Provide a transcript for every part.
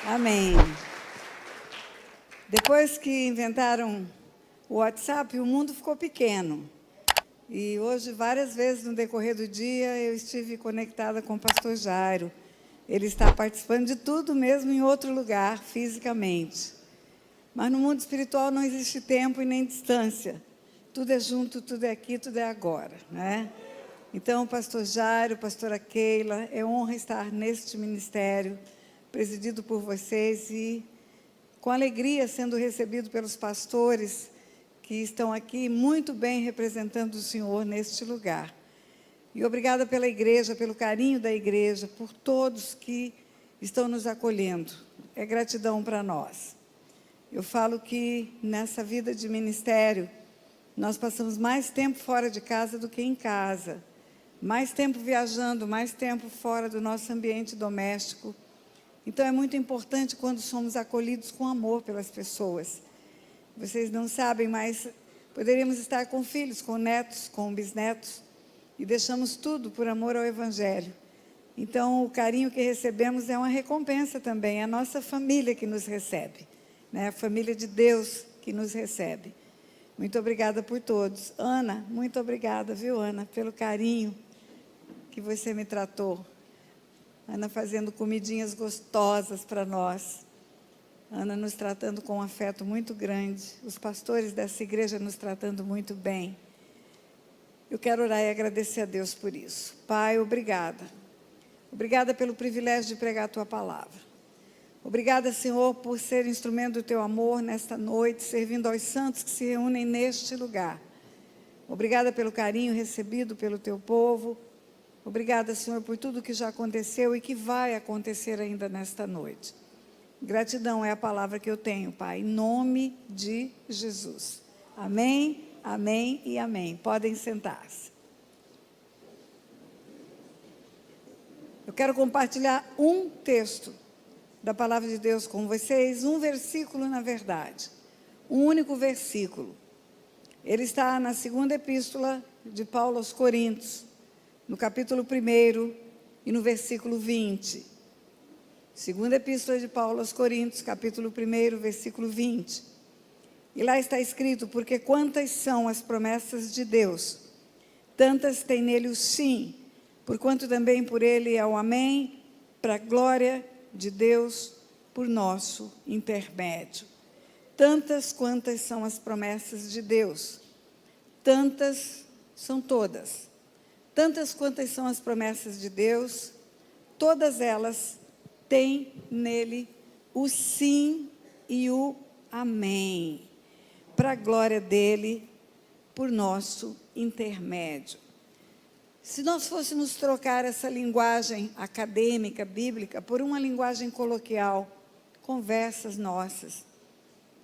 Amém. Depois que inventaram o WhatsApp, o mundo ficou pequeno. E hoje, várias vezes no decorrer do dia, eu estive conectada com o pastor Jairo. Ele está participando de tudo mesmo em outro lugar, fisicamente. Mas no mundo espiritual não existe tempo e nem distância. Tudo é junto, tudo é aqui, tudo é agora, né? Então, pastor Jairo, pastora Keila, é honra estar neste ministério, presidido por vocês e com alegria sendo recebido pelos pastores que estão aqui muito bem representando o Senhor neste lugar. E obrigada pela igreja, pelo carinho da igreja, por todos que estão nos acolhendo. É gratidão para nós. Eu falo que nessa vida de ministério, nós passamos mais tempo fora de casa do que em casa. Mais tempo viajando, mais tempo fora do nosso ambiente doméstico. Então, é muito importante quando somos acolhidos com amor pelas pessoas. Vocês não sabem, mas poderíamos estar com filhos, com netos, com bisnetos, e deixamos tudo por amor ao Evangelho. Então, o carinho que recebemos é uma recompensa também, é a nossa família que nos recebe, né? A família de Deus que nos recebe. Muito obrigada por todos. Ana, muito obrigada, viu, Ana, pelo carinho que você me tratou. Ana fazendo comidinhas gostosas para nós. Ana nos tratando com um afeto muito grande. Os pastores dessa igreja nos tratando muito bem. Eu quero orar e agradecer a Deus por isso. Pai, obrigada. Obrigada pelo privilégio de pregar a Tua palavra. Obrigada, Senhor, por ser instrumento do Teu amor nesta noite, servindo aos santos que se reúnem neste lugar. Obrigada pelo carinho recebido pelo Teu povo. Obrigada, Senhor, por tudo que já aconteceu e que vai acontecer ainda nesta noite. Gratidão é a palavra que eu tenho, Pai, em nome de Jesus. Amém, amém e amém. Podem sentar-se. Eu quero compartilhar um texto da palavra de Deus com vocês, um versículo, na verdade. Um único versículo. Ele está na segunda epístola de Paulo aos Coríntios, no capítulo 1 e no versículo 20. Segunda epístola de Paulo aos Coríntios, capítulo 1, versículo 20. E lá está escrito: porque quantas são as promessas de Deus, tantas tem nele o sim, porquanto também por ele é o amém, para a glória de Deus, por nosso intermédio. Tantas quantas são as promessas de Deus, tantas são todas. Tantas quantas são as promessas de Deus, todas elas têm nele o sim e o amém, para a glória dele, por nosso intermédio. Se nós fôssemos trocar essa linguagem acadêmica, bíblica, por uma linguagem coloquial, conversas nossas,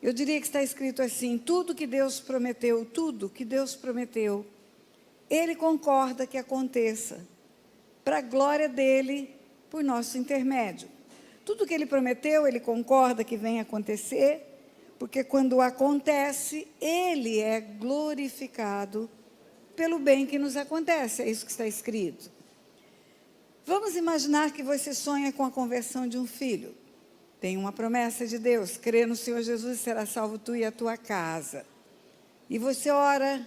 eu diria que está escrito assim: tudo que Deus prometeu, Ele concorda que aconteça, para a glória dele, por nosso intermédio. Tudo que Ele prometeu, Ele concorda que venha acontecer, porque quando acontece, Ele é glorificado pelo bem que nos acontece. É isso que está escrito. Vamos imaginar que você sonha com a conversão de um filho. Tem uma promessa de Deus: crê no Senhor Jesus e será salvo tu e a tua casa. E você ora,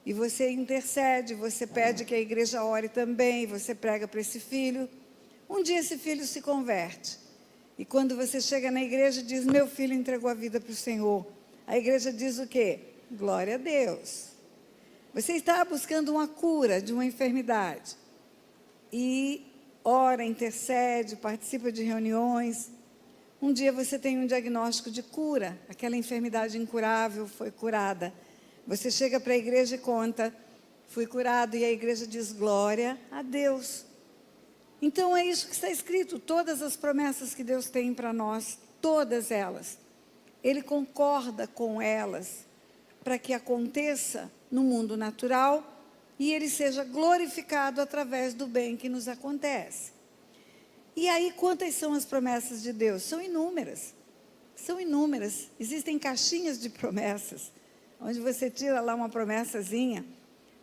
e você intercede, você pede que a igreja ore também, você prega para esse filho. Um dia esse filho se converte. E quando você chega na igreja e diz: meu filho entregou a vida para o Senhor, a igreja diz o quê? Glória a Deus. Você está buscando uma cura de uma enfermidade. E ora, intercede, participa de reuniões. Um dia você tem um diagnóstico de cura, aquela enfermidade incurável foi curada. Você chega para a igreja e conta: fui curado, e a igreja diz: glória a Deus. Então é isso que está escrito, todas as promessas que Deus tem para nós, todas elas, Ele concorda com elas, para que aconteça no mundo natural, e Ele seja glorificado através do bem que nos acontece. E aí, quantas são as promessas de Deus? São inúmeras, existem caixinhas de promessas, onde você tira lá uma promessazinha.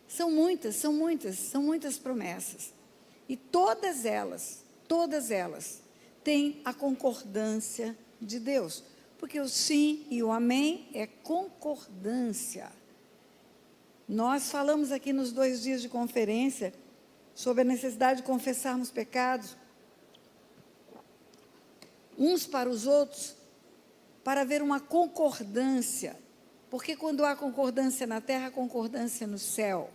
São muitas promessas. E todas elas tem a concordância de Deus. Porque o sim e o amém é concordância. Nós falamos aqui nos 2 dias de conferência sobre a necessidade de confessarmos pecados uns para os outros, para haver uma concordância. Porque quando há concordância na terra, há concordância no céu.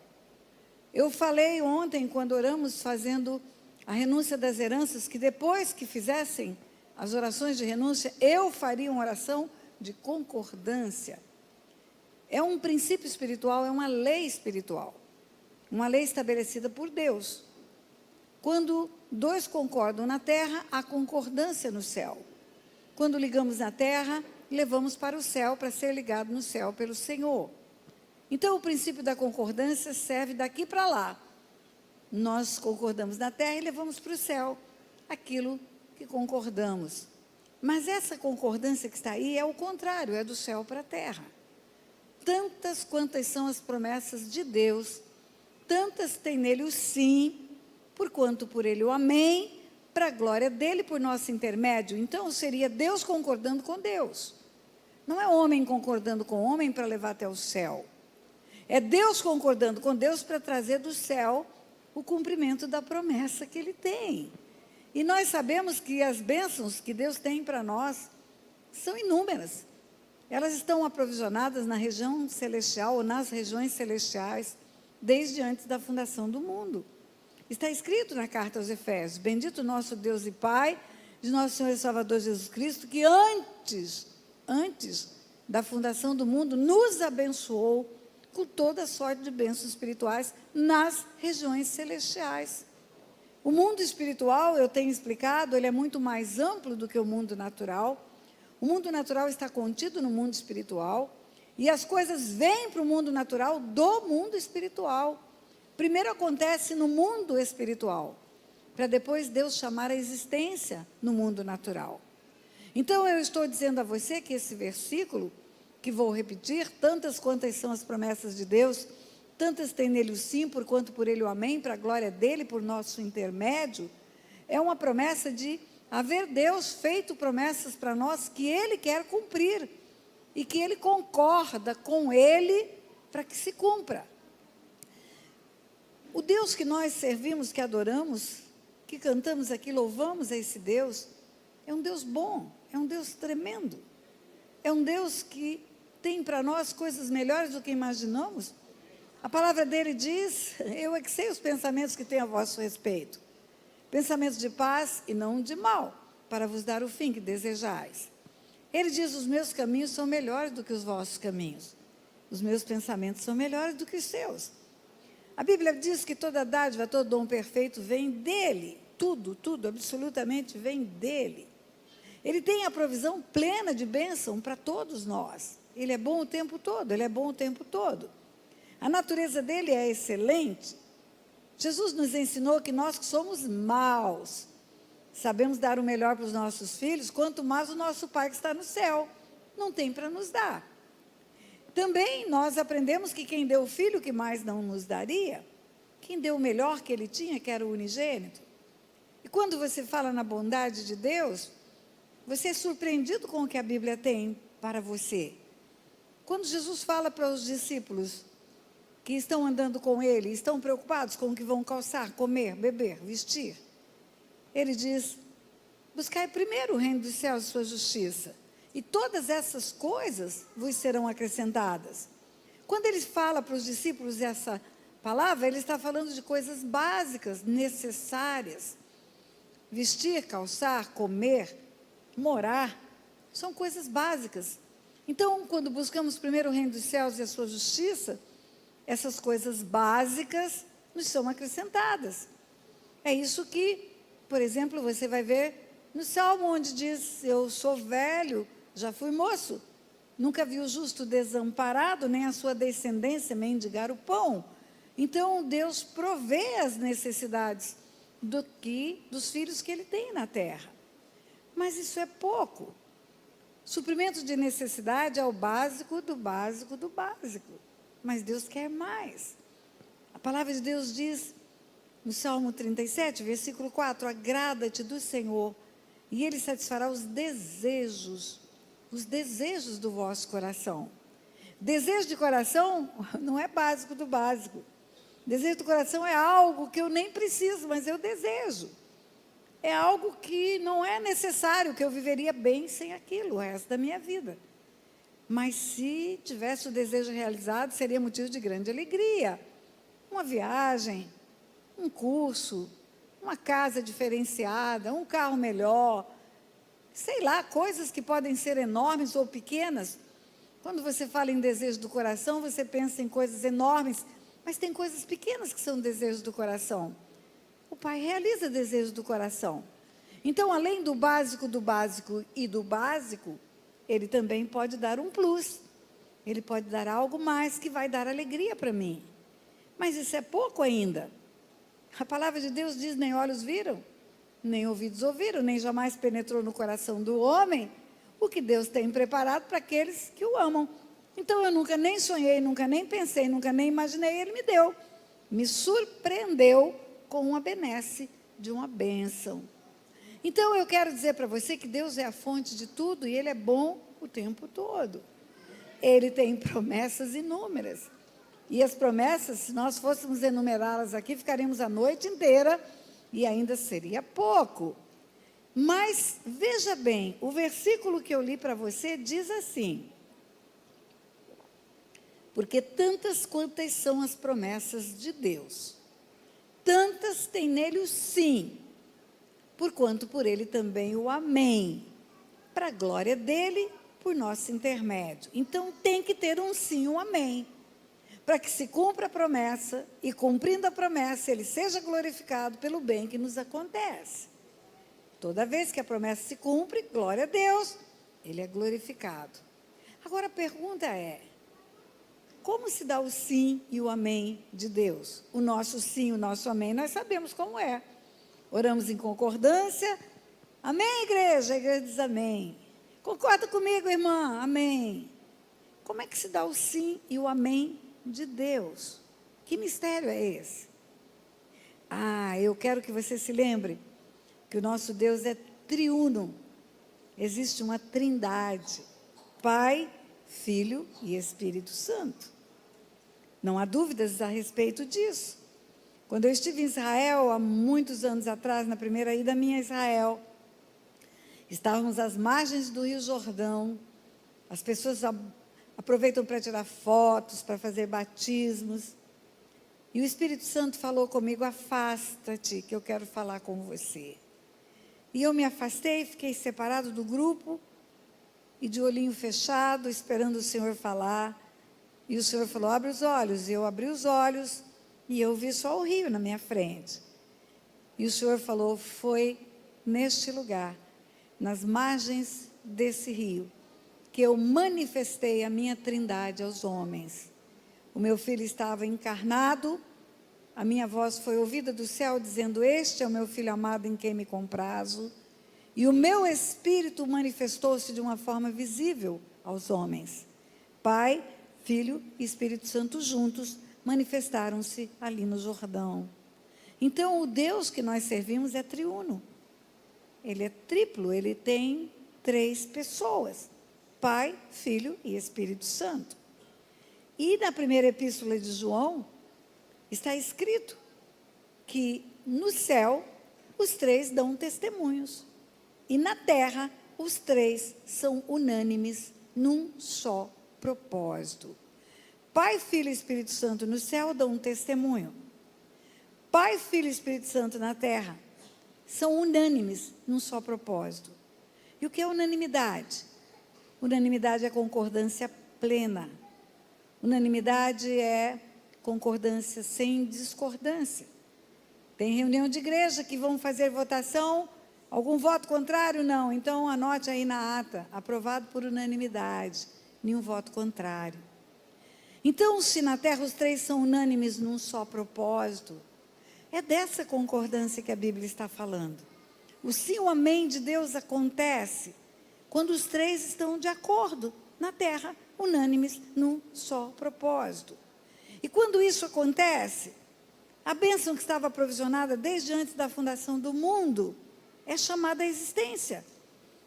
Eu falei ontem, quando oramos, fazendo a renúncia das heranças, que depois que fizessem as orações de renúncia, eu faria uma oração de concordância. É um princípio espiritual, é uma lei espiritual. Uma lei estabelecida por Deus. Quando 2 concordam na terra, há concordância no céu. Quando ligamos na terra, levamos para o céu, para ser ligado no céu pelo Senhor. Então, o princípio da concordância serve daqui para lá. Nós concordamos na terra e levamos para o céu aquilo que concordamos. Mas essa concordância que está aí é o contrário, é do céu para a terra. Tantas quantas são as promessas de Deus, tantas tem nele o sim, porquanto por ele o amém, para a glória dele, por nosso intermédio. Então, seria Deus concordando com Deus. Não é homem concordando com homem para levar até o céu. É Deus concordando com Deus para trazer do céu o cumprimento da promessa que ele tem. E nós sabemos que as bênçãos que Deus tem para nós são inúmeras. Elas estão aprovisionadas na região celestial ou nas regiões celestiais desde antes da fundação do mundo. Está escrito na carta aos Efésios: bendito nosso Deus e Pai de nosso Senhor e Salvador Jesus Cristo, que antes da fundação do mundo nos abençoou com toda sorte de bênçãos espirituais nas regiões celestiais. O mundo espiritual, eu tenho explicado, ele é muito mais amplo do que o mundo natural. O mundo natural está contido no mundo espiritual, e as coisas vêm para o mundo natural do mundo espiritual. Primeiro acontece no mundo espiritual, para depois Deus chamar a existência no mundo natural. Então eu estou dizendo a você que esse versículo, que vou repetir, tantas quantas são as promessas de Deus, tantas tem nele o sim, porquanto por ele o amém, para a glória dele, por nosso intermédio, é uma promessa de haver Deus feito promessas para nós que ele quer cumprir, e que ele concorda com ele para que se cumpra. O Deus que nós servimos, que adoramos, que cantamos aqui, louvamos a esse Deus, é um Deus bom, é um Deus tremendo, é um Deus que tem para nós coisas melhores do que imaginamos. A palavra dele diz: eu é que sei os pensamentos que tenho a vosso respeito, pensamentos de paz e não de mal, para vos dar o fim que desejais. Ele diz: os meus caminhos são melhores do que os vossos caminhos, os meus pensamentos são melhores do que os seus. A Bíblia diz que toda dádiva, todo dom perfeito vem dele, tudo, absolutamente vem dele. Ele tem a provisão plena de bênção para todos nós. Ele é bom o tempo todo, ele é bom o tempo todo. A natureza dele é excelente. Jesus nos ensinou que nós que somos maus, sabemos dar o melhor para os nossos filhos, quanto mais o nosso Pai que está no céu não tem para nos dar. Também nós aprendemos que quem deu o filho que mais não nos daria, quem deu o melhor que ele tinha, que era o unigênito. E quando você fala na bondade de Deus, você é surpreendido com o que a Bíblia tem para você. Quando Jesus fala para os discípulos que estão andando com ele, estão preocupados com o que vão calçar, comer, beber, vestir, ele diz: buscai primeiro o reino dos céus e sua justiça, e todas essas coisas vos serão acrescentadas. Quando ele fala para os discípulos essa palavra, ele está falando de coisas básicas, necessárias. Vestir, calçar, comer, morar, são coisas básicas. Então, quando buscamos primeiro o reino dos céus e a sua justiça, essas coisas básicas nos são acrescentadas. É isso que, por exemplo, você vai ver no Salmo, onde diz: eu sou velho, já fui moço, nunca vi o justo desamparado, nem a sua descendência mendigar o pão. Então, Deus provê as necessidades dos filhos que ele tem na terra. Mas isso é pouco. Suprimento de necessidade é o básico do básico do básico. Mas Deus quer mais. A palavra de Deus diz, no Salmo 37, versículo 4, agrada-te do Senhor, e Ele satisfará os desejos do vosso coração. Desejo de coração não é básico do básico. Desejo do coração é algo que eu nem preciso, mas eu desejo. É algo que não é necessário, que eu viveria bem sem aquilo o resto da minha vida. Mas se tivesse o desejo realizado, seria motivo de grande alegria. Uma viagem, um curso, uma casa diferenciada, um carro melhor, sei lá, coisas que podem ser enormes ou pequenas. Quando você fala em desejo do coração, você pensa em coisas enormes, mas tem coisas pequenas que são desejos do coração. O Pai realiza desejos do coração. Então, além do básico e do básico, Ele também pode dar um plus. Ele pode dar algo mais que vai dar alegria para mim. Mas isso é pouco ainda. A palavra de Deus diz: nem olhos viram, nem ouvidos ouviram, nem jamais penetrou no coração do homem o que Deus tem preparado para aqueles que o amam. Então, eu nunca nem sonhei, nunca nem pensei, nunca nem imaginei, Ele me deu. Me surpreendeu com uma benesse de uma bênção. Então, eu quero dizer para você que Deus é a fonte de tudo e Ele é bom o tempo todo. Ele tem promessas inúmeras. E as promessas, se nós fôssemos enumerá-las aqui, ficaríamos a noite inteira e ainda seria pouco. Mas, veja bem, o versículo que eu li para você diz assim: porque tantas quantas são as promessas de Deus, tantas tem nele o sim, porquanto por ele também o amém, para a glória dele, por nosso intermédio. Então, tem que ter um sim, um amém, para que se cumpra a promessa, e cumprindo a promessa, ele seja glorificado pelo bem que nos acontece. Toda vez que a promessa se cumpre, glória a Deus, ele é glorificado. Agora a pergunta é: como se dá o sim e o amém de Deus? O nosso sim, o nosso amém, nós sabemos como é. Oramos em concordância. Amém, igreja? A igreja diz amém. Concorda comigo, irmã? Amém. Como é que se dá o sim e o amém de Deus? Que mistério é esse? Eu quero que você se lembre que o nosso Deus é triuno. Existe uma trindade: Pai, Filho e Espírito Santo. Não há dúvidas a respeito disso. Quando eu estive em Israel, há muitos anos atrás, na primeira ida minha a Israel, estávamos às margens do Rio Jordão. As pessoas aproveitam para tirar fotos, para fazer batismos. E o Espírito Santo falou comigo: afasta-te, que eu quero falar com você. E eu me afastei, fiquei separado do grupo, e de olhinho fechado, esperando o Senhor falar. E o Senhor falou: abre os olhos. E eu abri os olhos, e eu vi só o rio na minha frente. E o Senhor falou: foi neste lugar, nas margens desse rio, que eu manifestei a minha trindade aos homens. O meu filho estava encarnado, a minha voz foi ouvida do céu, dizendo: este é o meu filho amado em quem me comprazo. E o meu espírito manifestou-se de uma forma visível aos homens. Pai, Filho e Espírito Santo juntos manifestaram-se ali no Jordão. Então, o Deus que nós servimos é triuno. Ele é triplo, ele tem 3 pessoas: Pai, Filho e Espírito Santo. E na primeira epístola de João, está escrito que no céu os 3 dão testemunhos. E na terra os 3 são unânimes num só propósito. Pai, Filho e Espírito Santo no céu dão um testemunho. Pai, Filho e Espírito Santo na terra são unânimes num só propósito. E o que é unanimidade? Unanimidade é concordância plena. Unanimidade é concordância sem discordância. Tem reunião de igreja que vão fazer votação, algum voto contrário? Não. Então, anote aí na ata: aprovado por unanimidade, nenhum voto contrário. Então, se na terra os 3 são unânimes num só propósito, é dessa concordância que a Bíblia está falando. O sim, o amém de Deus acontece quando os 3 estão de acordo na terra, unânimes num só propósito. E quando isso acontece, a bênção que estava provisionada desde antes da fundação do mundo é chamada à existência.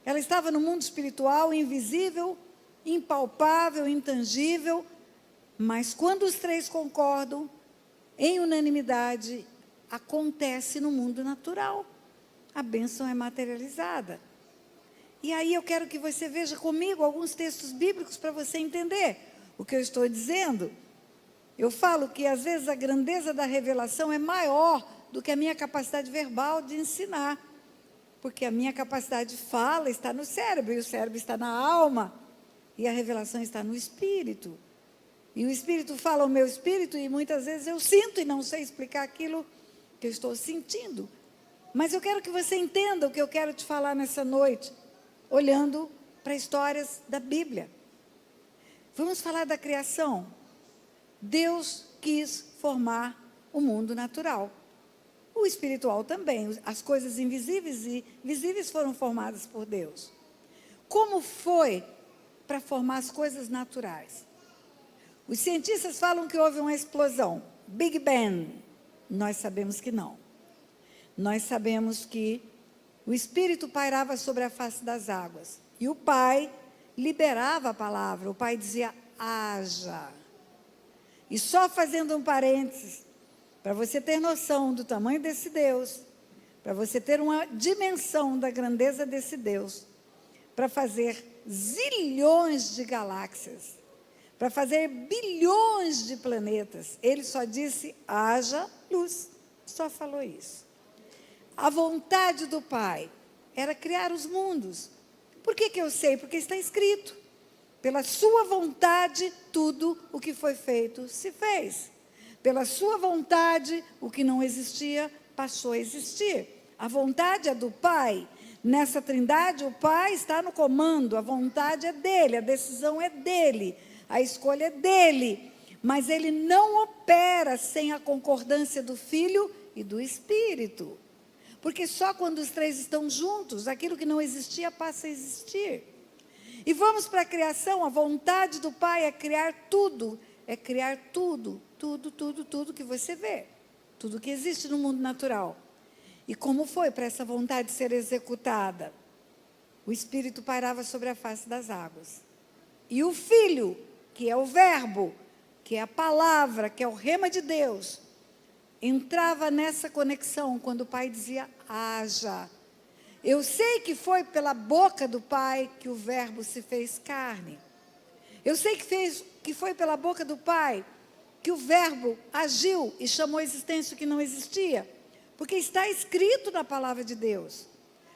Ela estava no mundo espiritual, invisível, impalpável, intangível, mas quando os três concordam, em unanimidade, acontece no mundo natural. A bênção é materializada. E aí eu quero que você veja comigo alguns textos bíblicos para você entender o que eu estou dizendo. Eu falo que às vezes a grandeza da revelação é maior do que a minha capacidade verbal de ensinar. Porque a minha capacidade de fala está no cérebro, e o cérebro está na alma, e a revelação está no espírito. E o espírito fala ao meu espírito, e muitas vezes eu sinto e não sei explicar aquilo que eu estou sentindo. Mas eu quero que você entenda o que eu quero te falar nessa noite, olhando para histórias da Bíblia. Vamos falar da criação. Deus quis formar o mundo natural. O espiritual também. As coisas invisíveis e visíveis foram formadas por Deus. Como foi para formar as coisas naturais? Os cientistas falam que houve uma explosão, Big Bang. Nós sabemos que não. Nós sabemos que o Espírito pairava sobre a face das águas. E o Pai liberava a palavra. O Pai dizia, haja. E só fazendo um parênteses, para você ter noção do tamanho desse Deus, para você ter uma dimensão da grandeza desse Deus, para fazer zilhões de galáxias, para fazer bilhões de planetas, ele só disse, haja luz. Só falou isso. A vontade do Pai era criar os mundos. Por que eu sei? Porque está escrito. Pela sua vontade, tudo o que foi feito se fez. Pela sua vontade, o que não existia, passou a existir. A vontade é do Pai. Nessa trindade, o Pai está no comando. A vontade é dele, a decisão é dele, a escolha é dele. Mas ele não opera sem a concordância do Filho e do Espírito. Porque só quando os três estão juntos, aquilo que não existia passa a existir. E vamos para a criação. A vontade do Pai é criar tudo. É criar tudo, tudo que você vê. Tudo que existe no mundo natural. E como foi para essa vontade ser executada? O Espírito pairava sobre a face das águas. E o Filho, que é o Verbo, que é a palavra, que é o rema de Deus, entrava nessa conexão quando o Pai dizia, haja. Eu sei que foi pela boca do Pai que o Verbo se fez carne. Eu sei que foi pela boca do Pai que o Verbo agiu e chamou a existência o que não existia. Porque está escrito na palavra de Deus.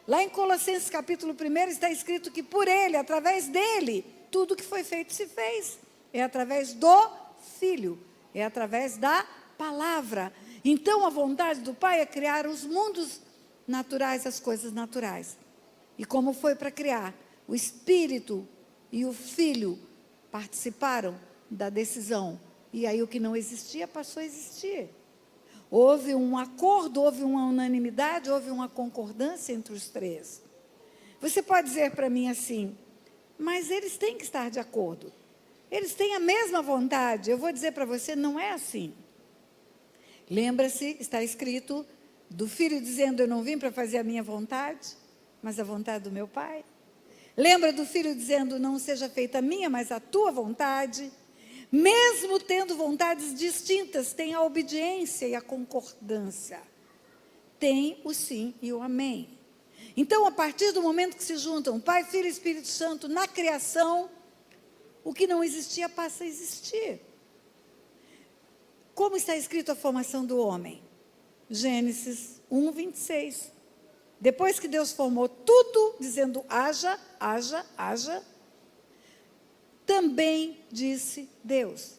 Lá em Colossenses capítulo 1 está escrito que por Ele, através dEle, tudo que foi feito se fez. É através do Filho. É através da palavra. Então a vontade do Pai é criar os mundos naturais, as coisas naturais. E como foi para criar? O Espírito e o Filho participaram da decisão. E aí o que não existia passou a existir. Houve um acordo, houve uma unanimidade, houve uma concordância entre os três. Você pode dizer para mim assim, mas eles têm que estar de acordo. Eles têm a mesma vontade. Eu vou dizer para você, não é assim. Lembra-se, está escrito, do Filho dizendo, eu não vim para fazer a minha vontade, mas a vontade do meu Pai. Lembra do Filho dizendo, não seja feita a minha, mas a tua vontade. Mesmo tendo vontades distintas, tem a obediência e a concordância. Tem o sim e o amém. Então, a partir do momento que se juntam Pai, Filho e Espírito Santo na criação, o que não existia passa a existir. Como está escrito a formação do homem? Gênesis 1, 26. Depois que Deus formou tudo, dizendo haja, haja, haja, também disse Deus,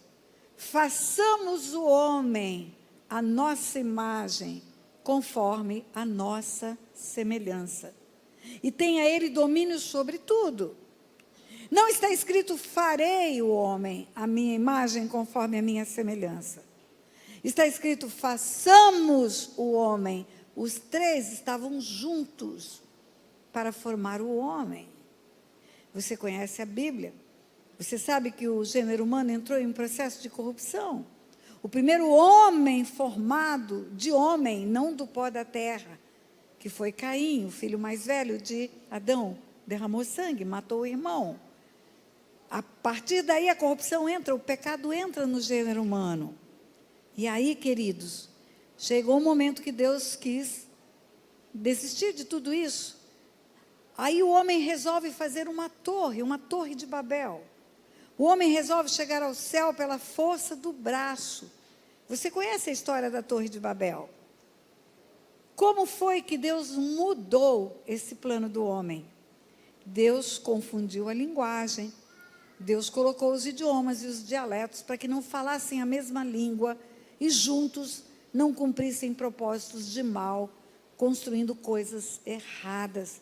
façamos o homem a nossa imagem, conforme a nossa semelhança. E tenha ele domínio sobre tudo. Não está escrito, farei o homem a minha imagem, conforme a minha semelhança. Está escrito, façamos o homem. Os três estavam juntos para formar o homem. Você conhece a Bíblia? Você sabe que o gênero humano entrou em um processo de corrupção. O primeiro homem formado de homem, não do pó da terra, que foi Caim, o filho mais velho de Adão, derramou sangue, matou o irmão. A partir daí a corrupção entra, o pecado entra no gênero humano. E aí, queridos, chegou um momento que Deus quis desistir de tudo isso. Aí o homem resolve fazer uma torre de Babel. O homem resolve chegar ao céu pela força do braço. Você conhece a história da Torre de Babel? Como foi que Deus mudou esse plano do homem? Deus confundiu a linguagem. Deus colocou os idiomas e os dialetos para que não falassem a mesma língua e juntos não cumprissem propósitos de mal, construindo coisas erradas.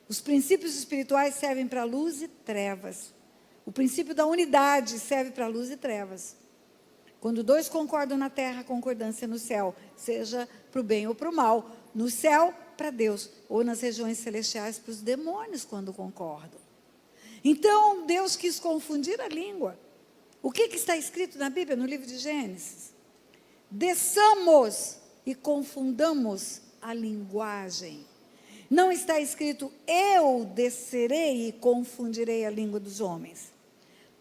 Os princípios espirituais servem para luz e trevas. O princípio da unidade serve para luz e trevas. Quando dois concordam na terra, concordância no céu, seja para o bem ou para o mal. No céu, para Deus, ou nas regiões celestiais, para os demônios, quando concordam. Então, Deus quis confundir a língua. O que está escrito na Bíblia, no livro de Gênesis? Desçamos e confundamos a linguagem. Não está escrito, eu descerei e confundirei a língua dos homens.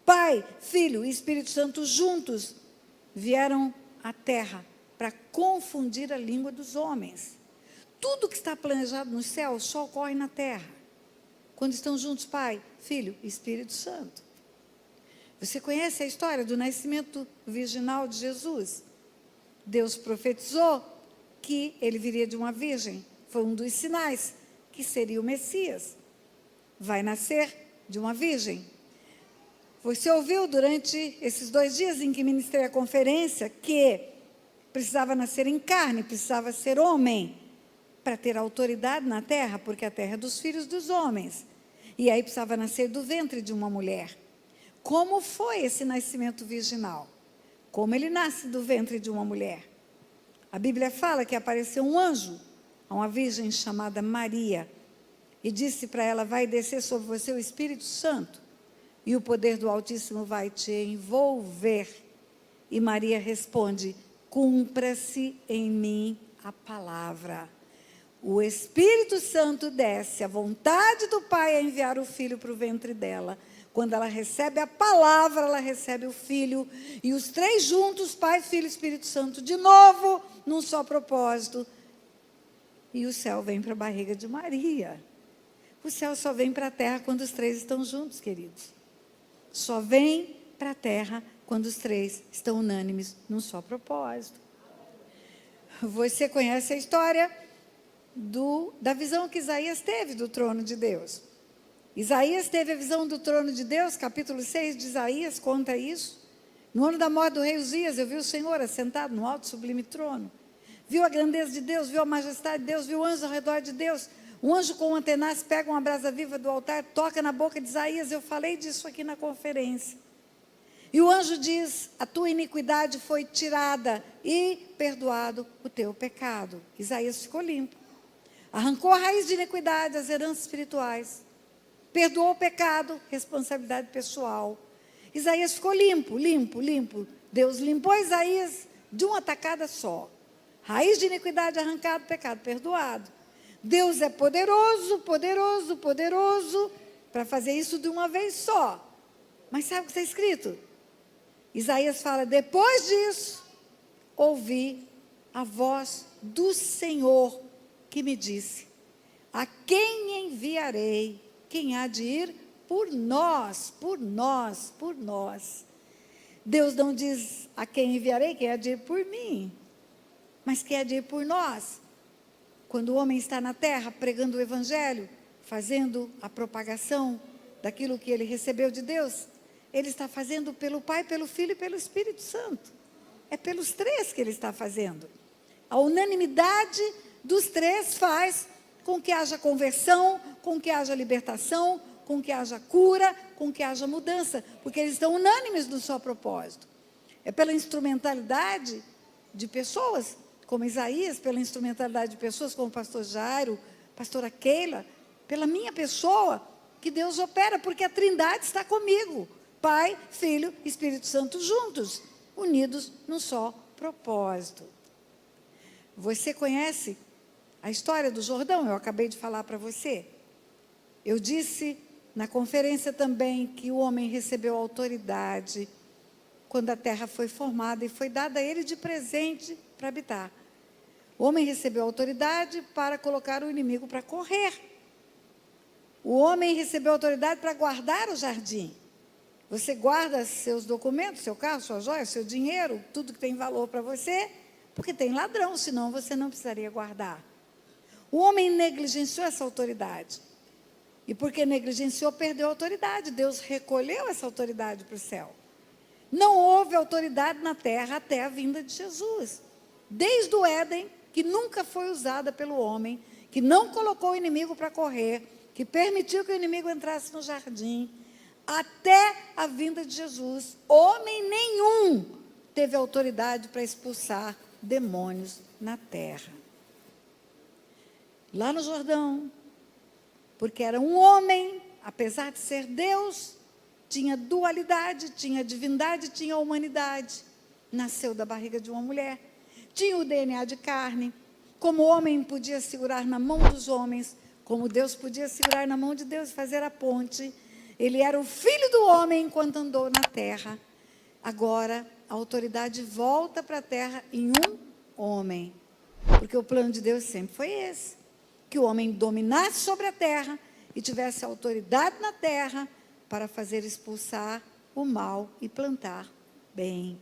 Pai, Filho e Espírito Santo juntos vieram à terra para confundir a língua dos homens. Tudo que está planejado no céu só ocorre na terra. Quando estão juntos Pai, Filho e Espírito Santo. Você conhece a história do nascimento virginal de Jesus? Deus profetizou que ele viria de uma virgem. Foi um dos sinais que seria o Messias. Vai nascer de uma virgem. Você ouviu durante esses 2 dias em que ministrei a conferência que precisava nascer em carne, precisava ser homem para ter autoridade na terra, porque a terra é dos filhos dos homens. E aí precisava nascer do ventre de uma mulher. Como foi esse nascimento virginal? Como ele nasce do ventre de uma mulher? A Bíblia fala que apareceu um anjo a uma virgem chamada Maria e disse para ela, vai descer sobre você o Espírito Santo e o poder do Altíssimo vai te envolver. E Maria responde, cumpra-se em mim a palavra. O Espírito Santo desce, a vontade do Pai é enviar o Filho para o ventre dela. Quando ela recebe a palavra, ela recebe o Filho. E os 3 juntos, Pai, Filho e Espírito Santo, de novo, num só propósito. E o céu vem para a barriga de Maria. O céu só vem para a terra quando os 3 estão juntos, queridos. Só vem para a terra quando os 3 estão unânimes num só propósito. Você conhece a história da visão que Isaías teve do trono de Deus. Isaías teve a visão do trono de Deus, capítulo 6 de Isaías conta isso. No ano da morte do rei Uzias, eu vi o Senhor assentado no alto sublime trono. Viu a grandeza de Deus, viu a majestade de Deus, viu o anjo ao redor de Deus. Um anjo com um tenaz pega uma brasa viva do altar, toca na boca de Isaías. Eu falei disso aqui na conferência. E o anjo diz, a tua iniquidade foi tirada e perdoado o teu pecado. Isaías ficou limpo. Arrancou a raiz de iniquidade, as heranças espirituais. Perdoou o pecado, responsabilidade pessoal. Isaías ficou limpo, limpo, limpo. Deus limpou Isaías de uma tacada só. Raiz de iniquidade arrancado, pecado perdoado. Deus é poderoso, poderoso, poderoso para fazer isso de uma vez só. Mas sabe o que está escrito? Isaías fala, depois disso, ouvi a voz do Senhor que me disse, a quem enviarei? Quem há de ir por nós, por nós, por nós. Deus não diz a quem enviarei, quem há de ir por mim, mas quem há de ir por nós. Quando o homem está na terra pregando o evangelho, fazendo a propagação daquilo que ele recebeu de Deus, ele está fazendo pelo Pai, pelo Filho e pelo Espírito Santo. É pelos 3 que ele está fazendo. A unanimidade dos 3 faz com que haja conversão, com que haja libertação, com que haja cura, com que haja mudança, porque eles estão unânimes no seu propósito. É pela instrumentalidade de pessoas, como Isaías, pela instrumentalidade de pessoas como o pastor Jairo, pastora Keila, pela minha pessoa, que Deus opera, porque a Trindade está comigo. Pai, Filho e Espírito Santo juntos, unidos num só propósito. Você conhece A história do Jordão, eu acabei de falar para você. Eu disse na conferência também que o homem recebeu autoridade quando a terra foi formada e foi dada a ele de presente para habitar. O homem recebeu autoridade para colocar o inimigo para correr. O homem recebeu autoridade para guardar o jardim. Você guarda seus documentos, seu carro, sua joia, seu dinheiro, tudo que tem valor para você, porque tem ladrão, senão você não precisaria guardar. O homem negligenciou essa autoridade. E porque negligenciou, perdeu a autoridade. Deus recolheu essa autoridade para o céu. Não houve autoridade na terra até a vinda de Jesus. Desde o Éden, que nunca foi usada pelo homem, que não colocou o inimigo para correr, que permitiu que o inimigo entrasse no jardim, até a vinda de Jesus, homem nenhum teve autoridade para expulsar demônios na terra. Lá no Jordão, porque era um homem, apesar de ser Deus, tinha dualidade, tinha divindade, tinha humanidade. Nasceu da barriga de uma mulher, tinha o DNA de carne. Como o homem podia segurar na mão dos homens, como Deus podia segurar na mão de Deus e fazer a ponte, ele era o filho do homem enquanto andou na terra. Agora, a autoridade volta para a terra em um homem, porque o plano de Deus sempre foi esse, que o homem dominasse sobre a terra e tivesse autoridade na terra para fazer expulsar o mal e plantar bem.